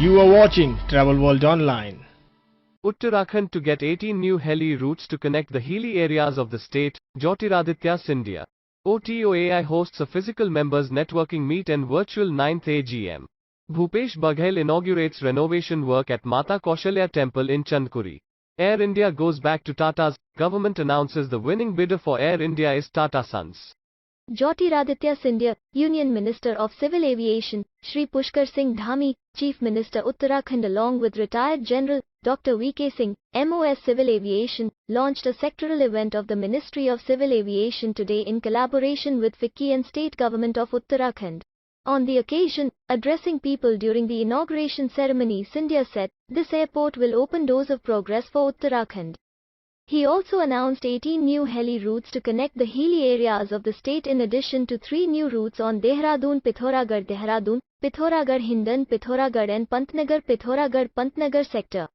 You are watching Travel World Online. Uttarakhand to get 18 new heli routes to connect the hilly areas of the state, Jyotiraditya Scindia. OTOAI hosts a physical members networking meet and virtual 9th AGM. Bhupesh Baghel inaugurates renovation work at Mata Kaushalya Temple in Chandkuri. Air India goes back to Tata's, government announces the winning bidder for Air India is Tata Sons. Jyotiraditya Scindia, Union Minister of Civil Aviation, Shri Pushkar Singh Dhami, Chief Minister Uttarakhand along with retired General Dr. V.K. Singh, MOS Civil Aviation, launched a sectoral event of the Ministry of Civil Aviation today in collaboration with FICCI and State Government of Uttarakhand. On the occasion, addressing people during the inauguration ceremony, Scindia said, "This airport will open doors of progress for Uttarakhand." He also announced 18 new heli routes to connect the hilly areas of the state in addition to 3 new routes on Dehradun-Pithoragarh-Dehradun, Pithoragarh-Hindan-Pithoragarh and Pantnagar-Pithoragarh-Pantnagar sector.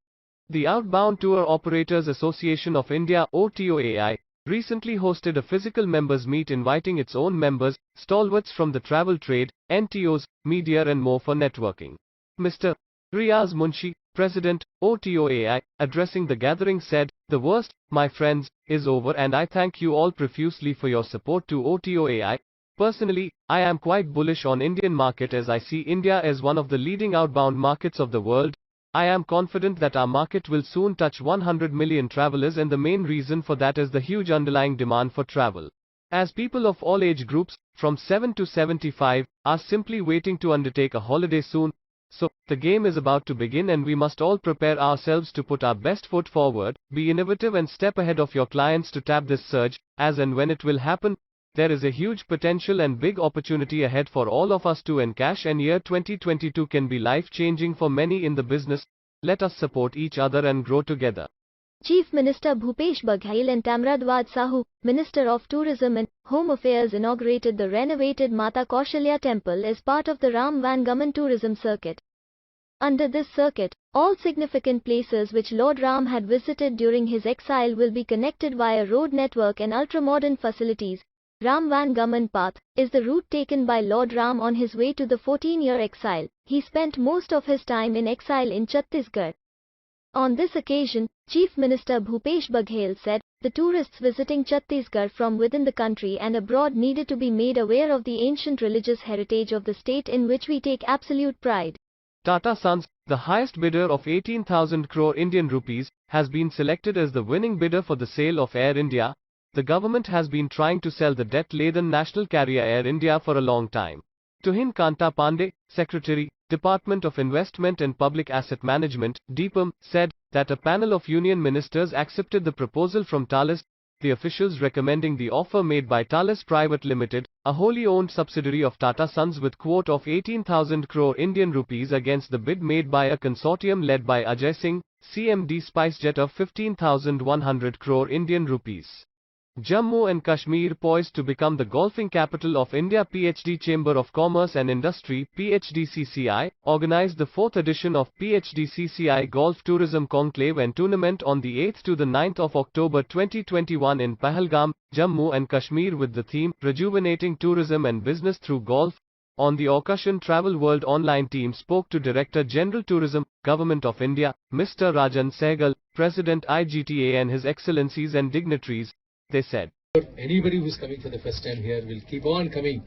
The Outbound Tour Operators Association of India (OTOAI) recently hosted a physical members meet inviting its own members, stalwarts from the travel trade, NTOs, media and more for networking. Mr. Riaz Munshi, President, OTOAI, addressing the gathering said, "The worst, my friends, is over and I thank you all profusely for your support to OTOAI. Personally, I am quite bullish on Indian market as I see India as one of the leading outbound markets of the world. I am confident that our market will soon touch 100 million travelers and the main reason for that is the huge underlying demand for travel. As people of all age groups, from 7 to 75, are simply waiting to undertake a holiday soon. So, the game is about to begin and we must all prepare ourselves to put our best foot forward, be innovative and step ahead of your clients to tap this surge, as and when it will happen. There is a huge potential and big opportunity ahead for all of us to encash and year 2022 can be life-changing for many in the business. Let us support each other and grow together." Chief Minister Bhupesh Baghel and Tamradwad Sahu, Minister of Tourism and Home Affairs inaugurated the renovated Mata Kaushalya Temple as part of the Ram Vangaman tourism circuit. Under this circuit, all significant places which Lord Ram had visited during his exile will be connected via road network and ultra-modern facilities. Ram Vangaman Path is the route taken by Lord Ram on his way to the 14-year exile. He spent most of his time in exile in Chhattisgarh. On this occasion, Chief Minister Bhupesh Baghel said, the tourists visiting Chhattisgarh from within the country and abroad needed to be made aware of the ancient religious heritage of the state in which we take absolute pride. Tata Sons, the highest bidder of 18,000 crore Indian rupees, has been selected as the winning bidder for the sale of Air India. The government has been trying to sell the debt-laden national carrier Air India for a long time. Tuhin Kanta Pandey, Secretary, Department of Investment and Public Asset Management, DIPAM, said that a panel of union ministers accepted the proposal from Thales, the officials recommending the offer made by Thales Private Limited, a wholly owned subsidiary of Tata Sons with quote of 18,000 crore Indian rupees against the bid made by a consortium led by Ajay Singh, CMD SpiceJet of 15,100 crore Indian rupees. Jammu and Kashmir poised to become the golfing capital of India. PhD Chamber of Commerce and Industry (PHDCCI) organized the 4th edition of PHDCCI Golf Tourism Conclave and Tournament on the 8th to the 9th of October 2021 in Pahalgam, Jammu and Kashmir with the theme Rejuvenating Tourism and Business Through Golf. On the occasion, Travel World Online team spoke to Director General Tourism, Government of India, Mr. Rajan Sehgal, President IGTA and His Excellencies and dignitaries. They said, "Anybody who's coming for the first time here will keep on coming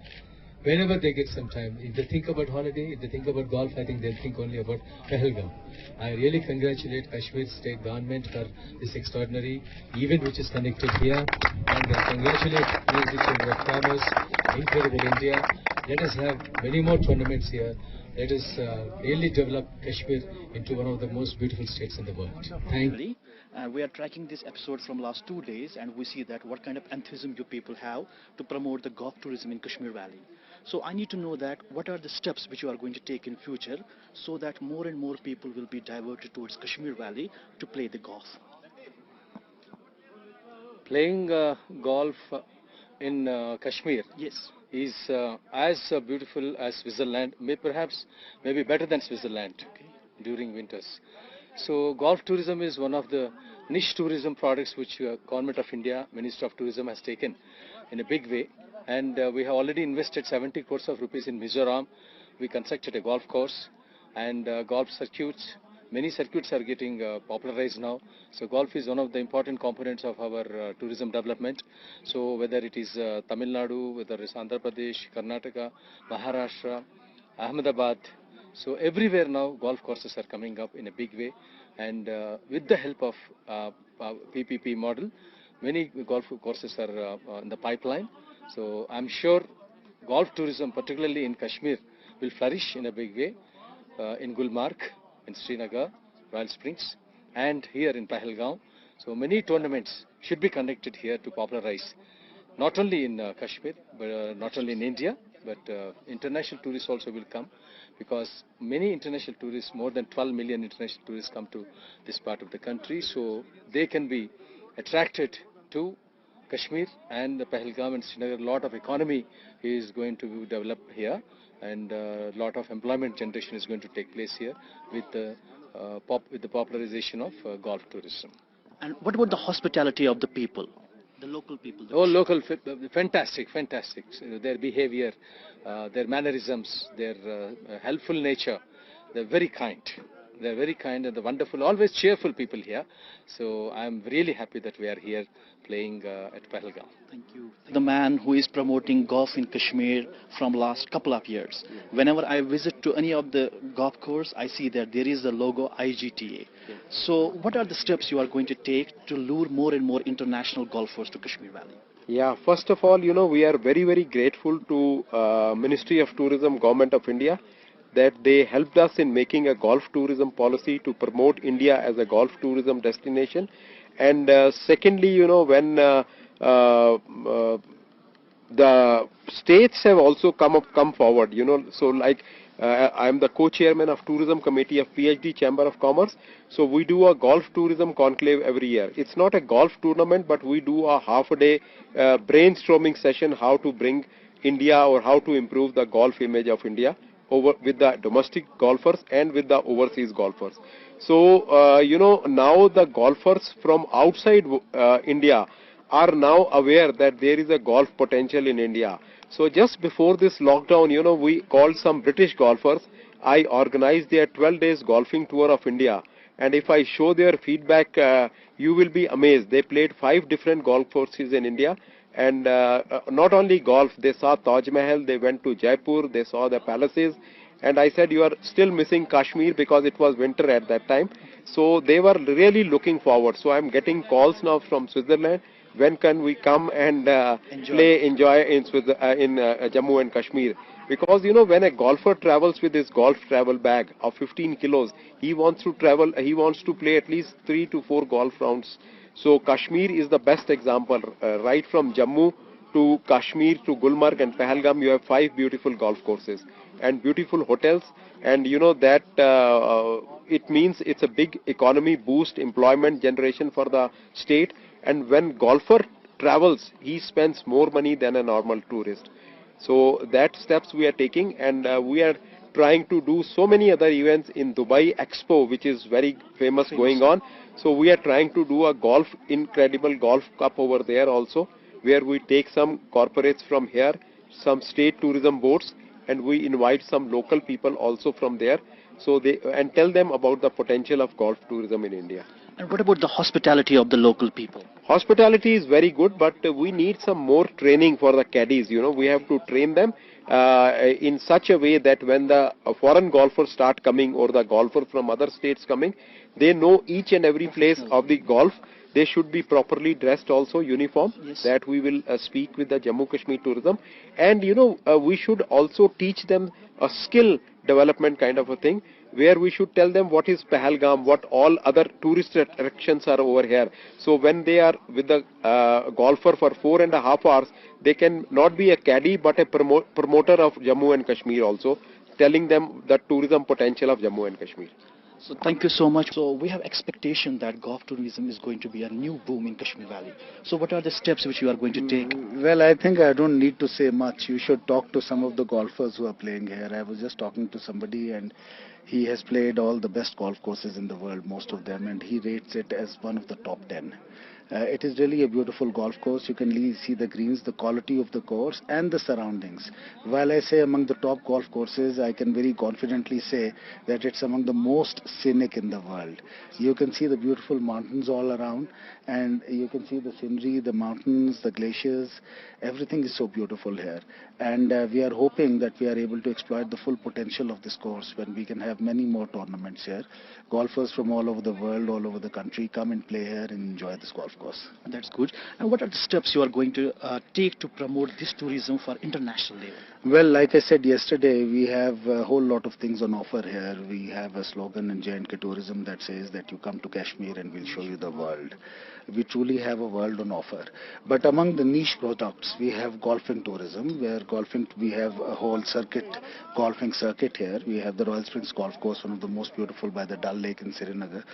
whenever they get some time. If they think about holiday, if they think about golf, I think they'll think only about Pahalgam." I really congratulate Kashmir State Government for this extraordinary event which is conducted here, and I congratulate PhD Chamber of Commerce, Incredible India. Let us have many more tournaments here. Let us really develop Kashmir into one of the most beautiful states in the world. Thank you. We are tracking this episode from last 2 days and we see that what kind of enthusiasm you people have to promote the golf tourism in Kashmir Valley. So I need to know that what are the steps which you are going to take in future so that more and more people will be diverted towards Kashmir Valley to play the golf. Playing golf in Kashmir, yes, is as beautiful as Switzerland, maybe better than Switzerland, okay, during winters. So golf tourism is one of the niche tourism products which Government of India, Ministry of Tourism has taken in a big way, and we have already invested 70 crores of rupees in Mizoram. We constructed a golf course. and golf circuits. Many circuits are getting popularized now. So golf is one of the important components of our tourism development. So whether it is Tamil Nadu, whether it's Andhra Pradesh, Karnataka, Maharashtra, Ahmedabad, so everywhere now golf courses are coming up in a big way, and with the help of PPP model, many golf courses are in the pipeline. So I'm sure golf tourism, particularly in Kashmir, will flourish in a big way in Gulmarg, in Srinagar, Royal Springs, and here in Pahalgaon. So many tournaments should be conducted here to popularize not only in Kashmir, but not only in India, but international tourists also will come, because many international tourists, more than 12 million international tourists come to this part of the country, so they can be attracted to Kashmir and Pahalgam and Srinagar. A lot of economy is going to develop here, and a lot of employment generation is going to take place here with the popularization of golf tourism. And what about the hospitality of the people, the local people? Oh, local, fantastic, fantastic. So their behavior, their mannerisms, their helpful nature, they're very kind. They're very kind and the wonderful, always cheerful people here. So I'm really happy that we are here playing at Pahalgam. Thank you. The man who is promoting golf in Kashmir from last couple of years. Whenever I visit to any of the golf course, I see that there is a logo IGTA. So what are the steps you are going to take to lure more and more international golfers to Kashmir Valley? Yeah, first of all, we are very, very grateful to Ministry of Tourism, Government of India, that they helped us in making a golf tourism policy to promote India as a golf tourism destination. And secondly, when the states have also come forward, so like I am the co-chairman of Tourism Committee of PhD Chamber of Commerce. So we do a golf tourism conclave every year. It's not a golf tournament, but we do a half-a-day brainstorming session how to bring India or how to improve the golf image of India over with the domestic golfers and with the overseas golfers. So now the golfers from outside India are now aware that there is a golf potential in India. So just before this lockdown, we called some British golfers. I organized their 12 days golfing tour of India, and if I show their feedback, you will be amazed. They played 5 different golf courses in India, and not only golf, they saw Taj Mahal, they went to Jaipur, they saw the palaces, and I said, you are still missing Kashmir, because it was winter at that time. So they were really looking forward. So I'm getting calls now from Switzerland, when can we come and enjoy in Jammu and Kashmir. Because when a golfer travels with his golf travel bag of 15 kilos, he wants to play at least 3 to 4 golf rounds. So Kashmir is the best example. Right from Jammu to Kashmir to Gulmarg and Pahalgam, you have 5 beautiful golf courses and beautiful hotels, and that it means it's a big economy boost, employment generation for the state. And when golfer travels, he spends more money than a normal tourist. So that steps we are taking, and we are trying to do so many other events in Dubai Expo, which is very famous going on. So we are trying to do a incredible golf cup over there also, where we take some corporates from here, some state tourism boards, and we invite some local people also from there, so and tell them about the potential of golf tourism in India. And what about the hospitality of the local people? Hospitality is very good, but we need some more training for the caddies. We have to train them in such a way that when the foreign golfers start coming, or the golfer from other states coming, they know each and every place of the golf. They should be properly dressed also, uniform. Yes. That we will speak with the Jammu Kashmir tourism. And we should also teach them a skill development kind of a thing, where we should tell them what is Pahalgam, what all other tourist attractions are over here. So when they are with the golfer for 4.5 hours, they can not be a caddy but a promoter of Jammu and Kashmir also, telling them the tourism potential of Jammu and Kashmir. So thank you so much. So we have expectation that golf tourism is going to be a new boom in Kashmir Valley. So what are the steps which you are going to take? Well, I think I don't need to say much. You should talk to some of the golfers who are playing here. I was just talking to somebody, and he has played all the best golf courses in the world, most of them, and he rates it as one of the top 10. It is really a beautiful golf course. You can see the greens, the quality of the course and the surroundings. While I say among the top golf courses, I can very confidently say that it's among the most scenic in the world. You can see the beautiful mountains all around, and you can see the scenery, the mountains, the glaciers. Everything is so beautiful here. And we are hoping that we are able to exploit the full potential of this course when we can have many more tournaments here. Golfers from all over the world, all over the country come and play here and enjoy this golf course. That's good. And what are the steps you are going to take to promote this tourism for international level? Well, like I said yesterday, we have a whole lot of things on offer here. We have a slogan in J&K Tourism that says that you come to Kashmir and we'll show you the world. We truly have a world on offer. But among the niche products, we have golfing tourism, where golfing, we have a whole golfing circuit here. We have the Royal Springs Golf Course, one of the most beautiful by the Dal Lake in Srinagar.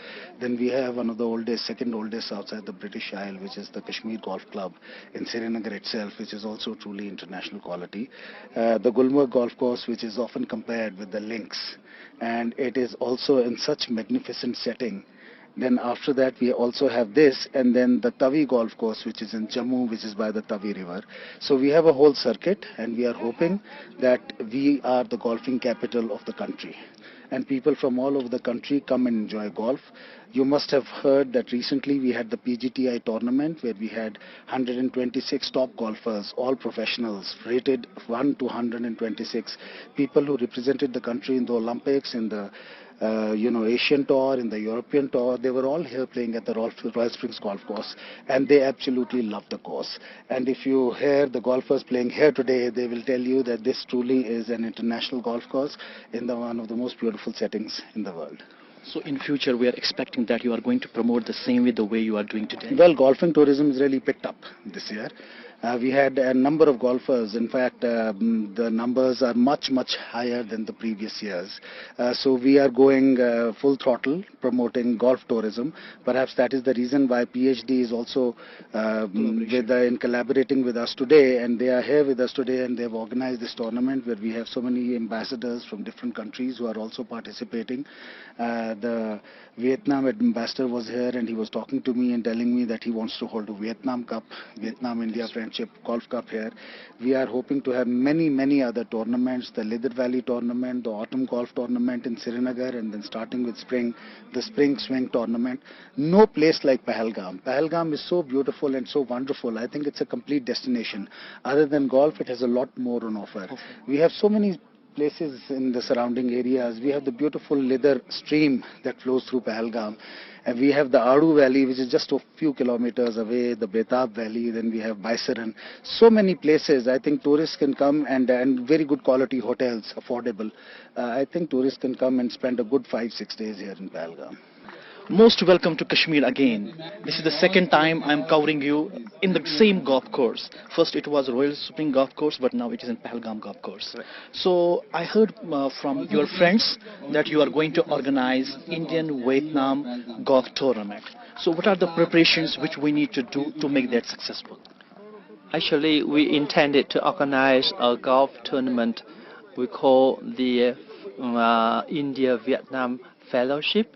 Then we have one of the second oldest outside the British Isle, which is the Kashmir Golf Club in Srinagar itself, which is also truly international quality. The Gulmarg Golf Course, which is often compared with the links, and it is also in such magnificent setting. Then after that we also have this, and then the Tavi Golf Course, which is in Jammu, which is by the Tavi River. So we have a whole circuit, and we are hoping that we are the golfing capital of the country. And people from all over the country come and enjoy golf. You must have heard that recently we had the PGTI tournament where we had 126 top golfers, all professionals, rated 1 to 126. People who represented the country in the Olympics, in the Asian Tour, in the European Tour. They were all here playing at the Royal Springs Golf Course, and they absolutely love the course. And if you hear the golfers playing here today, they will tell you that this truly is an international golf course in one of the most beautiful settings in the world. So in future, we are expecting that you are going to promote the same way the way you are doing today. Well, golfing tourism is really picked up this year. We had a number of golfers. In fact, the numbers are much, much higher than the previous years. So we are going full throttle promoting golf tourism. Perhaps that is the reason why PhD is also in collaborating with us today, and they are here with us today, and they have organized this tournament where we have so many ambassadors from different countries who are also participating. The Vietnam ambassador was here, and he was talking to me and telling me that he wants to hold a Vietnam Cup, Vietnam-India Friendship Golf Cup here. We are hoping to have many, many other tournaments, the Lidar Valley tournament, the Autumn Golf tournament in Srinagar, and then starting with spring, the Spring Swing tournament. No place like Pahalgam. Pahalgam is so beautiful and so wonderful. I think it's a complete destination. Other than golf, it has a lot more on offer. We have so many places in the surrounding areas. We have the beautiful Lidar stream that flows through Pahalgam. And we have the Adu Valley, which is just a few kilometers away, the Betab Valley, then we have Baisaran. So many places. I think tourists can come, and very good quality hotels, affordable. I think tourists can come and spend a good 5-6 days here in Pahalgam. Most welcome to Kashmir again. This is the second time I'm covering you in the same golf course. First it was Royal Spring Golf Course, but now it is in Pahalgam Golf Course. So I heard from your friends that you are going to organize Indian-Vietnam golf tournament. So what are the preparations which we need to do to make that successful? Actually, we intended to organize a golf tournament we call the India-Vietnam Fellowship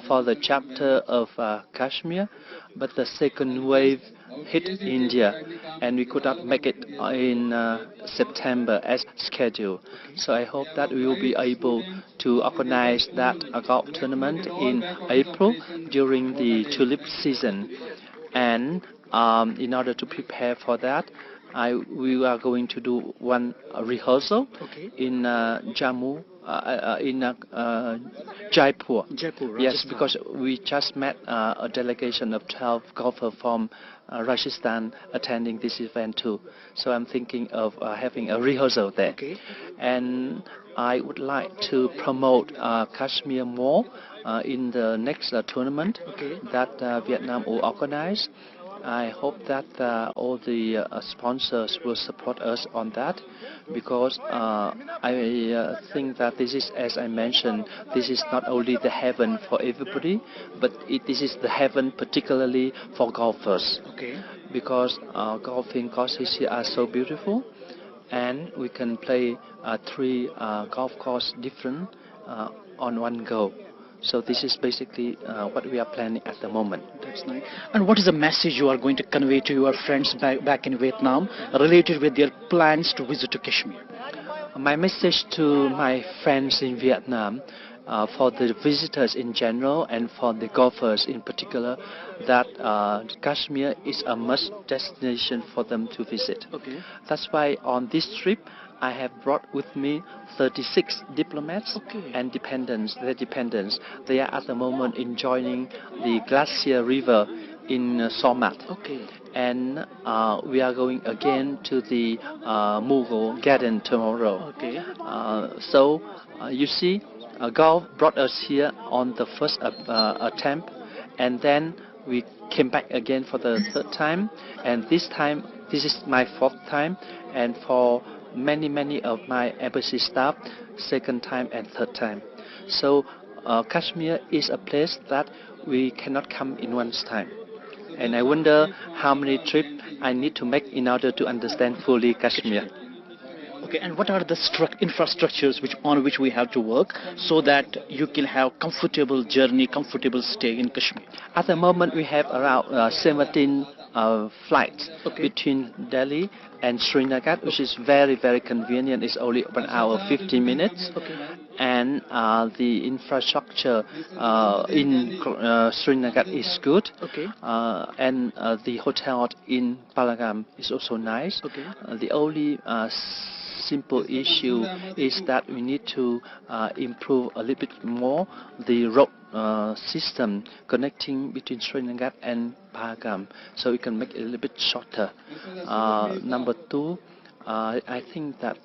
for the chapter of Kashmir, but the second wave hit India and we could not make it in September as scheduled. So I hope that we will be able to organize that golf tournament in April during the tulip season. And in order to prepare for that, we are going to do one rehearsal in Jammu, in Jaipur. Jaipur, yes, because we just met a delegation of 12 golfers from Rajasthan attending this event too. So I'm thinking of having a rehearsal there. And I would like to promote Kashmir more in the next tournament that Vietnam will organize. I hope that all the sponsors will support us on that, because I think that this is, as I mentioned, this is not only the heaven for everybody, but this is the heaven particularly for golfers. Because golfing courses here are so beautiful, and we can play 3 golf courses different on one go. So this is basically what we are planning at the moment. That's nice. And what is the message you are going to convey to your friends back in Vietnam related with their plans to visit to Kashmir? My message to my friends in Vietnam, for the visitors in general and for the golfers in particular, that Kashmir is a must destination for them to visit. Okay. That's why on this trip I have brought with me 36 diplomats and their dependents. They are at the moment enjoying the glacier river in Somat. Okay. And we are going again to the Mughal Garden tomorrow. Okay. So you see, golf brought us here on the first attempt, and then we came back again for the third time, and this time, this is my fourth time, and for many of my embassy staff, second time and third time. So Kashmir is a place that we cannot come in one time. And I wonder how many trips I need to make in order to understand fully Kashmir. Okay, and what are the infrastructures on which we have to work so that you can have comfortable journey, comfortable stay in Kashmir? At the moment, we have around 17 flights between Delhi and Srinagar, which is very convenient. It's only 1 hour 50 minutes. And the infrastructure in Srinagar is good. And the hotel in Palagam is also nice. The only simple issue is that we need to improve a little bit more the road system connecting between Srinagar and Palagam, so we can make it a little bit shorter. Number two, I think that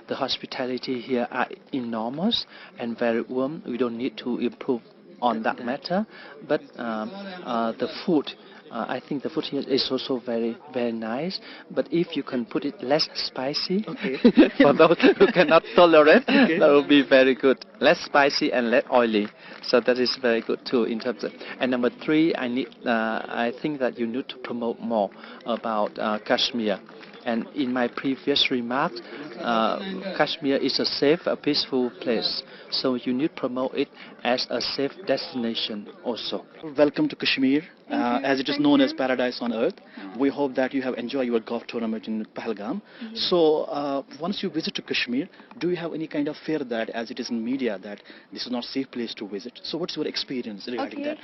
the hospitality here are enormous and very warm. We don't need to improve on that matter, but the food, I think the food here is also very nice, but if you can put it less spicy, for those who cannot tolerate, that will be very good. Less spicy and less oily, so that is very good too in terms of. And number three, I think that you need to promote more about Kashmir. And in my previous remarks, Kashmir is a safe, a peaceful place. So you need to promote it as a safe destination also. Welcome to Kashmir, as it is known as paradise on earth. We hope that you have enjoyed your golf tournament in Pahalgam. So once you visit to Kashmir, do you have any kind of fear that, as it is in media, that this is not a safe place to visit? So what's your experience regarding that?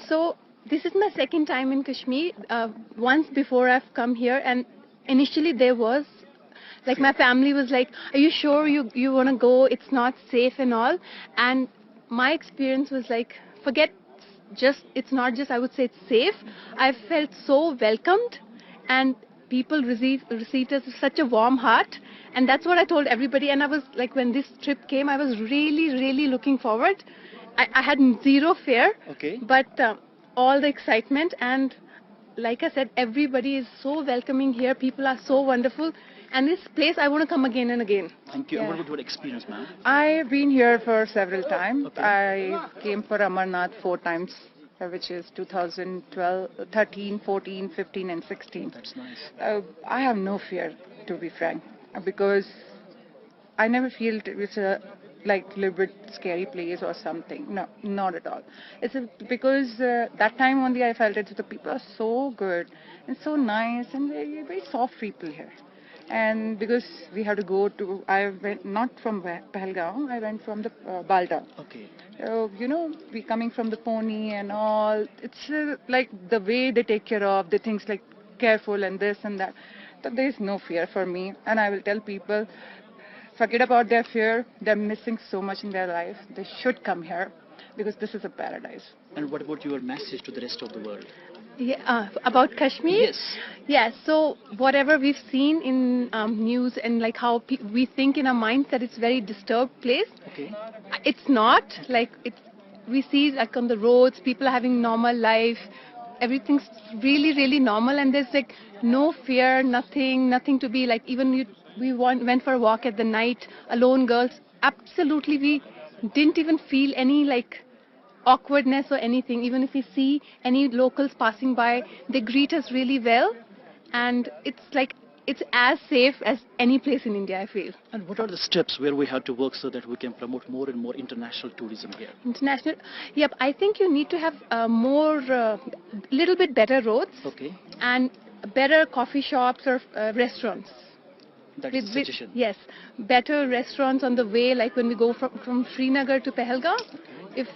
So this is my second time in Kashmir. Once before I've come here, and initially there was, like, my family was like, are you sure you want to go? It's not safe and all. And my experience was like, forget it's not just, I would say it's safe. I felt so welcomed, and people received us with such a warm heart. And that's what I told everybody. And I was like, when this trip came, I was really looking forward. I had zero fear, but all the excitement. And like I said, everybody is so welcoming here. People are so wonderful. And this place, I want to come again and again. Thank you. And what about your experience, ma'am? I've been here for several times. I came for Amarnath 4 times, which is 2012, 13, 14, 15 and 16. That's nice. I have no fear, to be frank, because I never feel it's a little bit scary place or something. No, not at all. It's because that time only I felt it. The people are so good and so nice and very soft people here. And because we have to go to, I went not from Pahalgam, I went from the Balda. So, we coming from the pony and all, it's like the way they take care of the things, like careful and this and that. So there is no fear for me, and I will tell people, forget about their fear. They're missing so much in their life. They should come here because this is a paradise. And what about your message to the rest of the world? Yeah, about Kashmir? Yes, so whatever we've seen in news and like how we think in our minds that it's very disturbed place, it's not. Like, we see like on the roads, people are having normal life, everything's really normal, and there's like no fear, nothing to be like, even we went for a walk at the night, alone girls, absolutely we didn't even feel any like awkwardness or anything. Even if we see any locals passing by, they greet us really well, and it's like it's as safe as any place in India, I feel. And what are the steps where we have to work so that we can promote more and more international tourism here? International, yep. I think you need to have little bit better roads Okay, and better coffee shops or restaurants. that is a suggestion. Yes, better restaurants on the way, like when we go from Srinagar to Pahalgam. If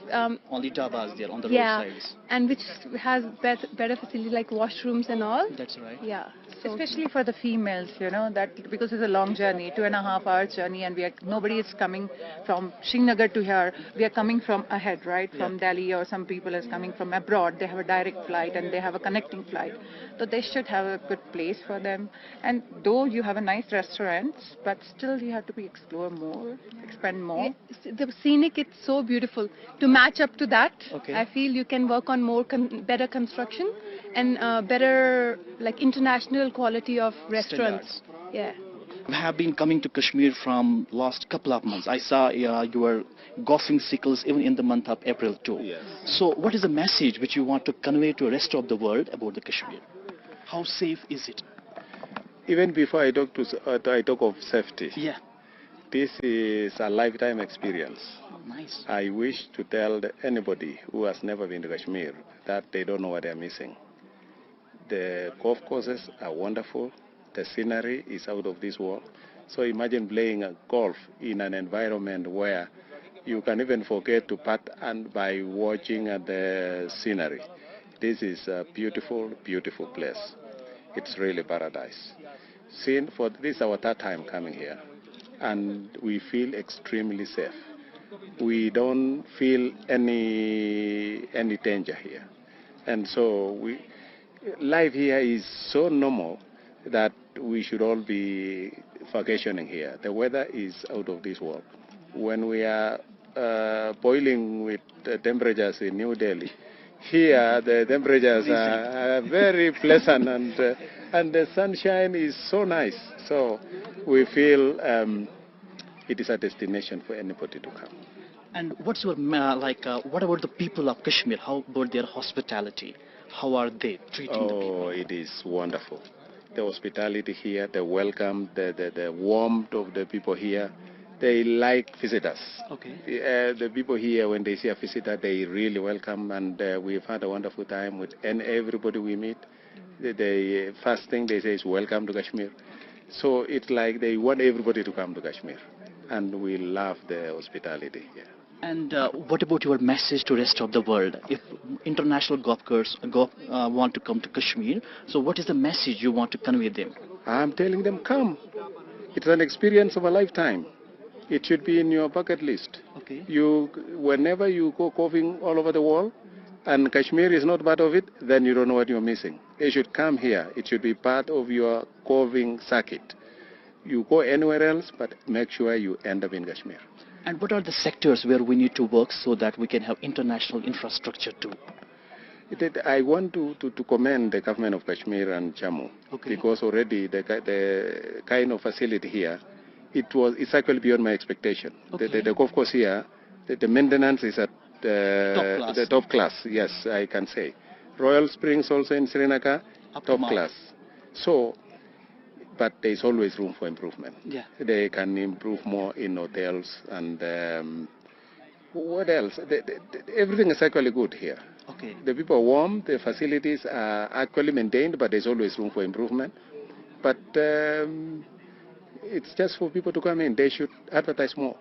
Only dhabas there on the yeah, roadsides. and which has better facility like washrooms and all. That's right. Yeah. So Especially for the females, you know, that because it's a long journey, 2.5 hours journey, and nobody is coming from Srinagar to here. We are coming from ahead, right? From Delhi, or some people is coming from abroad. They have a direct flight and they have a connecting flight. So they should have a good place for them. And though you have a nice restaurants, but still you have to explore more, expand more. the scenic, it's so beautiful. To match up to that, Okay. I feel you can work on more better construction and better like international quality of restaurants. Yeah. I have been coming to Kashmir from last couple of months. I saw your golfing cycles even in the month of April too. Yes. So what is the message which you want to convey to the rest of the world about the Kashmir? How safe is it? Even before I talk of safety, Yeah, this is a lifetime experience. nice. I wish to tell anybody who has never been to Kashmir that they don't know what they're missing. The golf courses are wonderful. The scenery is out of this world. So imagine playing a golf in an environment where you can even forget to putt and by watching the scenery. This is a beautiful, beautiful place. It's really paradise. This is our third time coming here, and we feel extremely safe. We don't feel any danger here, and so life here is so normal that we should all be vacationing here. The weather is out of this world. When we are boiling with the temperatures in New Delhi, here the temperatures are very pleasant, and the sunshine is so nice. So we feel it is a destination for anybody to come. And what's your what about the people of Kashmir? How about their hospitality? How are they treating the people? Oh, it is wonderful. The hospitality here, the welcome, the warmth of the people here. They like visitors. Okay. The people here, when they see a visitor, they really welcome, and we've had a wonderful time with everybody we meet. The first thing they say is welcome to Kashmir. So it's like they want everybody to come to Kashmir, and we love the hospitality here. And what about your message to rest of the world? If international golfers want to come to Kashmir, so what is the message you want to convey them? I'm telling them, come. It's an experience of a lifetime. It should be in your bucket list. Okay. Whenever you go golfing all over the world, and Kashmir is not part of it, then you don't know what you're missing. You should come here. It should be part of your golfing circuit. You go anywhere else, but make sure you end up in Kashmir. And what are the sectors where we need to work so that we can have international infrastructure too? I want to commend the government of Kashmir and Jammu, Okay. because already the kind of facility here, it's actually beyond my expectation. Okay. The golf course here, the maintenance is at the top class. Yes, I can say. Royal Springs also in Srinagar, top class. So, but there is always room for improvement. Yeah. They can improve more in hotels and what else? Everything is actually good here. Okay. The people are warm, the facilities are actually maintained, but there's always room for improvement. But it's just for people to come in. They should advertise more.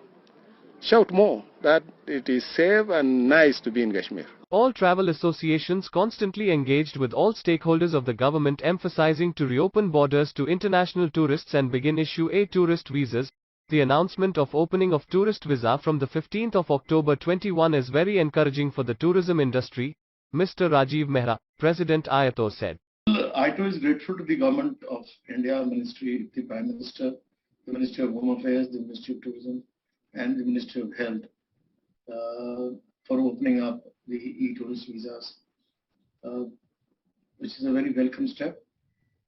Shout more that it is safe and nice to be in Kashmir. All travel associations constantly engaged with all stakeholders of the government, emphasizing to reopen borders to international tourists and begin issue tourist visas. The announcement of opening of tourist visa from the 15th of October 21 is very encouraging for the tourism industry, Mr. Rajiv Mehra, President IATO said. IATO is grateful to the government of India, Ministry, the Prime Minister, the Ministry of Home Affairs, the Ministry of Tourism, and the Ministry of Health for opening up the e-tourist visas, which is a very welcome step,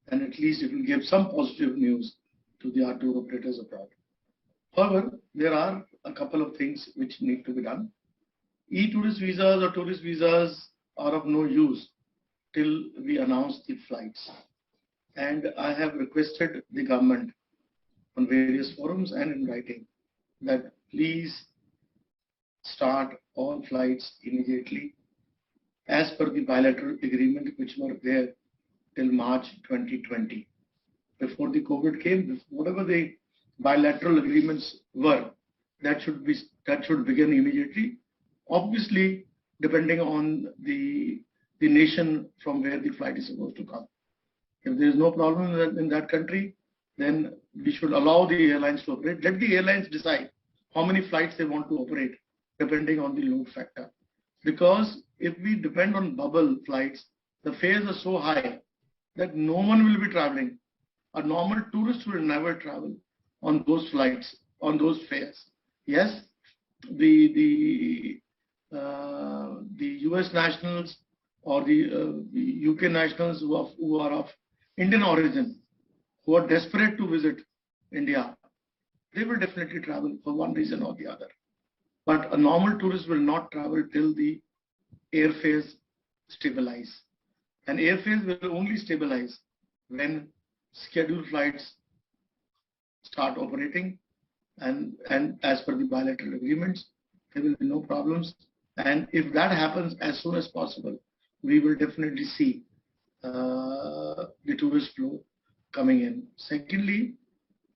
and at least it will give some positive news to the tour operators abroad. However, there are a couple of things which need to be done. E-tourist visas or tourist visas are of no use till we announce the flights. and I have requested the government on various forums and in writing that please start all flights immediately as per the bilateral agreement which were there till March 2020. Before the COVID came, whatever the bilateral agreements were, that should begin immediately. Obviously, depending on the nation from where the flight is supposed to come. If there is no problem in that country, then we should allow the airlines to operate. Let the airlines decide how many flights they want to operate, depending on the load factor. Because if we depend on bubble flights, the fares are so high that no one will be traveling. A normal tourist will never travel on those flights, on those fares. Yes, the US nationals or the UK nationals who are of Indian origin, who are desperate to visit India, they will definitely travel for one reason or the other. But a normal tourist will not travel till the airfares stabilize. And airfares will only stabilize when scheduled flights start operating, and as per the bilateral agreements, there will be no problems. And if that happens as soon as possible, we will definitely see the tourist flow coming in. Secondly,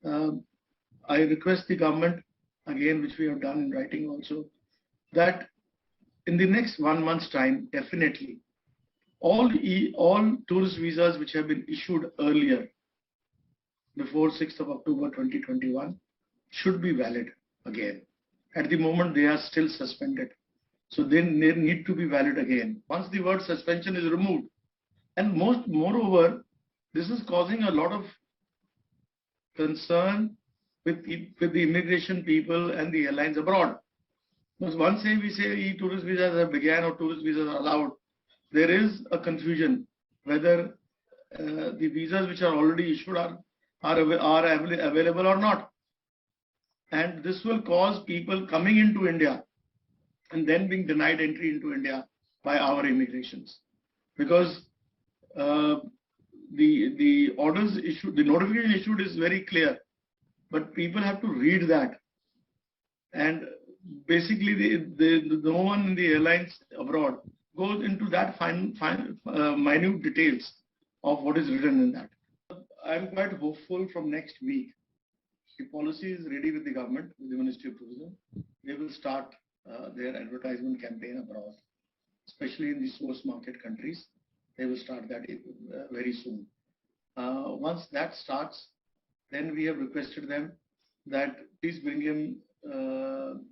I request the government, again, which we have done in writing also, that in the next 1 month's time, definitely, all tourist visas which have been issued earlier, before 6th of October 2021, should be valid again. At the moment, they are still suspended. So they need to be valid again. Once the word suspension is removed, and moreover, this is causing a lot of concern with the immigration people and the airlines abroad. Because once we say tourist visas have begun or tourist visas are allowed, there is a confusion whether the visas which are already issued are available or not. And this will cause people coming into India and then being denied entry into India by our immigrations. Because the orders issued, the notification issued is very clear, but people have to read that. And basically, no one in the airlines abroad goes into that minute details of what is written in that. I'm quite hopeful from next week. The policy is ready with the government, with the Ministry of Tourism. They will start their advertisement campaign abroad, especially in the source market countries. They will start that very soon. Once that starts, then we have requested them that please bring in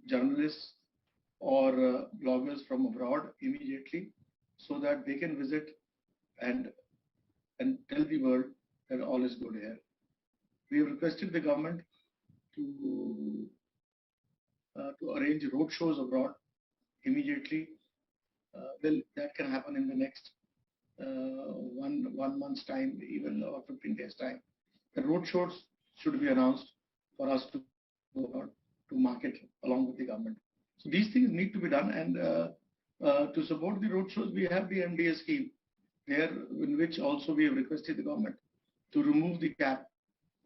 journalists or bloggers from abroad immediately, so that they can visit and tell the world that all is good here. We have requested the government to arrange road shows abroad immediately. Well, that can happen in the next 1 month's time, even or 15 days time. The road shows should be announced for us to go out to market along with the government. So these things need to be done, and to support the road shows, we have the MDA scheme there, in which also we have requested the government to remove the cap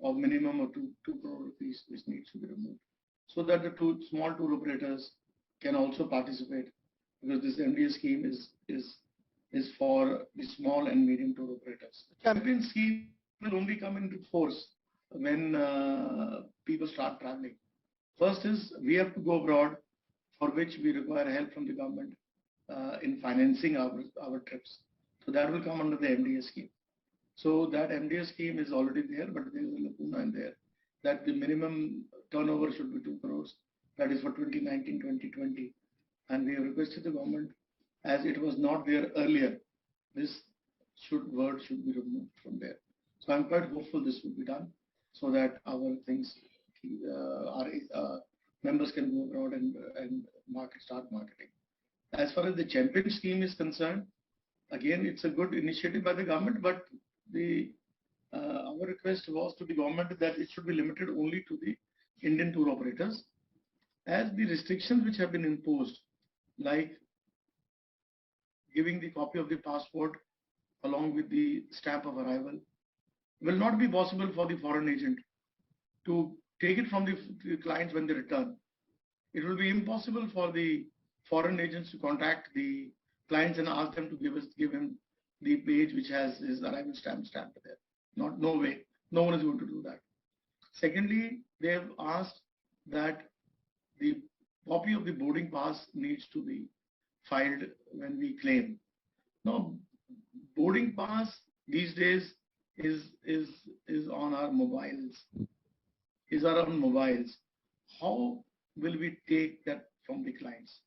of minimum of 2 crore rupees, which needs to be removed, so that the small tour operators can also participate, because this MDA scheme is for the small and medium tour operators. The campaign scheme will only come into force when people start traveling. First is we have to go abroad, for which we require help from the government in financing our trips. So that will come under the MDA scheme. So that MDA scheme is already there, but there is a lacuna in there that the minimum turnover should be 2 crores. That is for 2019-2020. And we have requested the government, as it was not there earlier, this word should be removed from there. So I'm quite hopeful this will be done, so that our things, our members can go abroad and start marketing. As far as the champion scheme is concerned, again, it's a good initiative by the government, but our request was to the government that it should be limited only to the Indian tour operators, as the restrictions which have been imposed, like giving the copy of the passport along with the stamp of arrival, will not be possible for the foreign agent to take it from the clients when they return. It will be impossible for the foreign agents to contact the clients and ask them to give him the page which has his arrival stamp stamped there. No way. No one is going to do that. Secondly, they have asked that the copy of the boarding pass needs to be filed when we claim. Now, boarding pass these days is on our mobiles. How will we take that from the clients?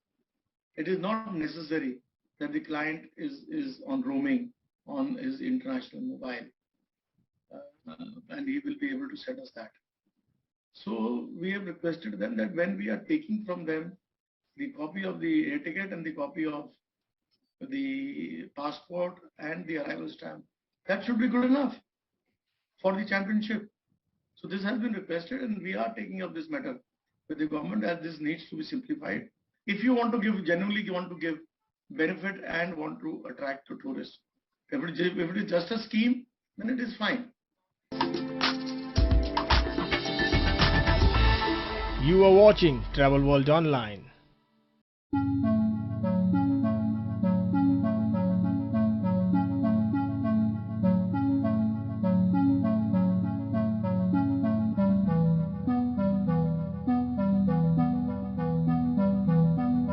It is not necessary that the client is on roaming on his international mobile, and he will be able to send us that. So we have requested them that when we are taking from them the copy of the air ticket and the copy of the passport and the arrival stamp, that should be good enough for the championship. So this has been requested, and we are taking up this matter with the government, as this needs to be simplified. If you want to give, genuinely want to give benefit and want to attract the tourists, if it is just a scheme, then it is fine. You are watching Travel World Online.